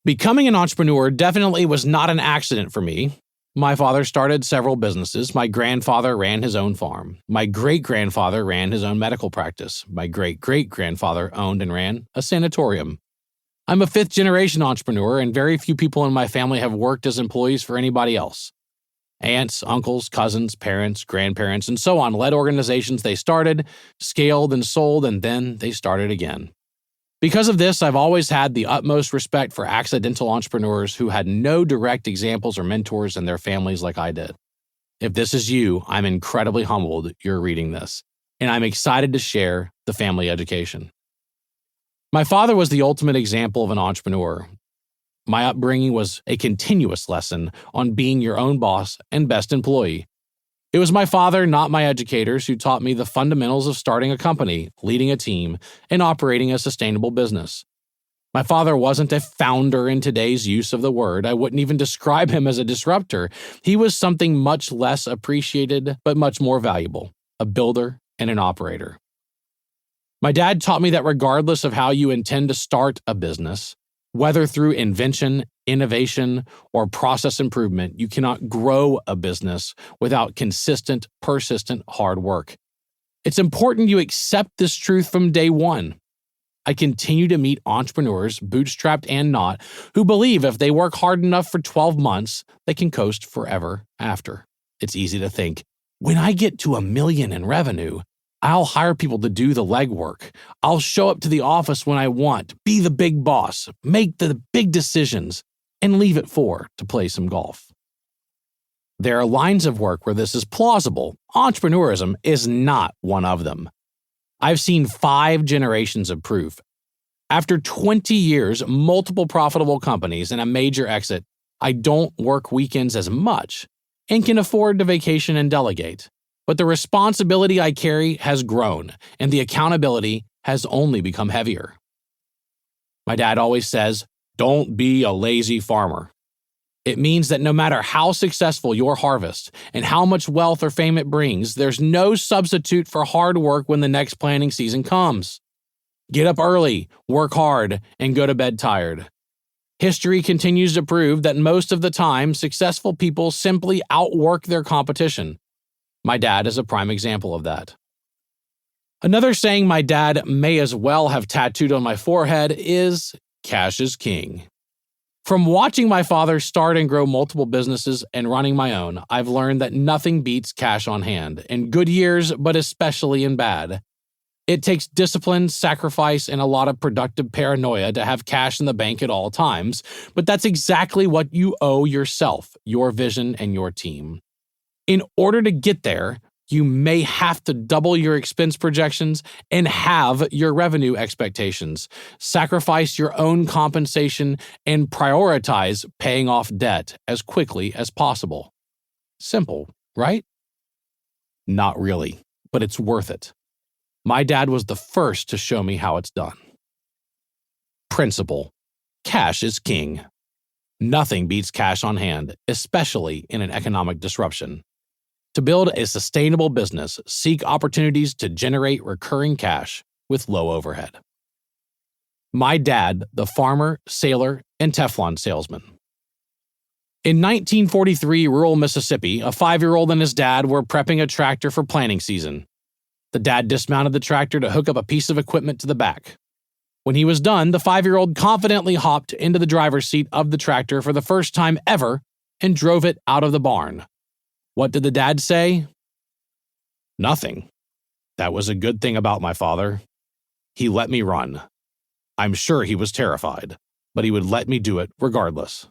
Becoming an entrepreneur definitely was not an accident for me. My father started several businesses. My grandfather ran his own farm. My great-grandfather ran his own medical practice. My great-great-grandfather owned and ran a sanatorium. I'm a fifth-generation entrepreneur, and very few people in my family have worked as employees for anybody else. Aunts, uncles, cousins, parents, grandparents, and so on led organizations they started, scaled and sold, and then they started again. Because of this, I've always had the utmost respect for accidental entrepreneurs who had no direct examples or mentors in their families like I did. If this is you, I'm incredibly humbled you're reading this, and I'm excited to share the family education. My father was the ultimate example of an entrepreneur. My upbringing was a continuous lesson on being your own boss and best employee. It was my father, not my educators, who taught me the fundamentals of starting a company, leading a team, and operating a sustainable business. My father wasn't a founder in today's use of the word. I wouldn't even describe him as a disruptor. He was something much less appreciated, but much more valuable, a builder and an operator. My dad taught me that regardless of how you intend to start a business, whether through invention, innovation, or process improvement, you cannot grow a business without consistent, persistent hard work. It's important you accept this truth from day one. I continue to meet entrepreneurs, bootstrapped and not, who believe if they work hard enough for 12 months, they can coast forever after. It's easy to think, when I get to $1 million in revenue, I'll hire people to do the legwork. I'll show up to the office when I want, be the big boss, make the big decisions, and leave at 4 to play some golf. There are lines of work where this is plausible. Entrepreneurism is not one of them. I've seen 5 generations of proof. After 20 years, multiple profitable companies, and a major exit, I don't work weekends as much and can afford to vacation and delegate. But the responsibility I carry has grown, and the accountability has only become heavier. My dad always says, "Don't be a lazy farmer." It means that no matter how successful your harvest and how much wealth or fame it brings, there's no substitute for hard work when the next planting season comes. Get up early, work hard, and go to bed tired. History continues to prove that most of the time, successful people simply outwork their competition. My dad is a prime example of that. Another saying my dad may as well have tattooed on my forehead is, "Cash is king." From watching my father start and grow multiple businesses and running my own, I've learned that nothing beats cash on hand, in good years, but especially in bad. It takes discipline, sacrifice, and a lot of productive paranoia to have cash in the bank at all times, but that's exactly what you owe yourself, your vision, and your team. In order to get there, you may have to double your expense projections and halve your revenue expectations, sacrifice your own compensation, and prioritize paying off debt as quickly as possible. Simple, right? Not really, but it's worth it. My dad was the first to show me how it's done. Principle: cash is king. Nothing beats cash on hand, especially in an economic disruption. To build a sustainable business, seek opportunities to generate recurring cash with low overhead. My dad, the farmer, sailor, and Teflon salesman. In 1943, rural Mississippi, a 5-year-old and his dad were prepping a tractor for planting season. The dad dismounted the tractor to hook up a piece of equipment to the back. When he was done, the 5-year-old confidently hopped into the driver's seat of the tractor for the first time ever and drove it out of the barn. What did the dad say? Nothing. That was a good thing about my father. He let me run. I'm sure he was terrified, but he would let me do it regardless.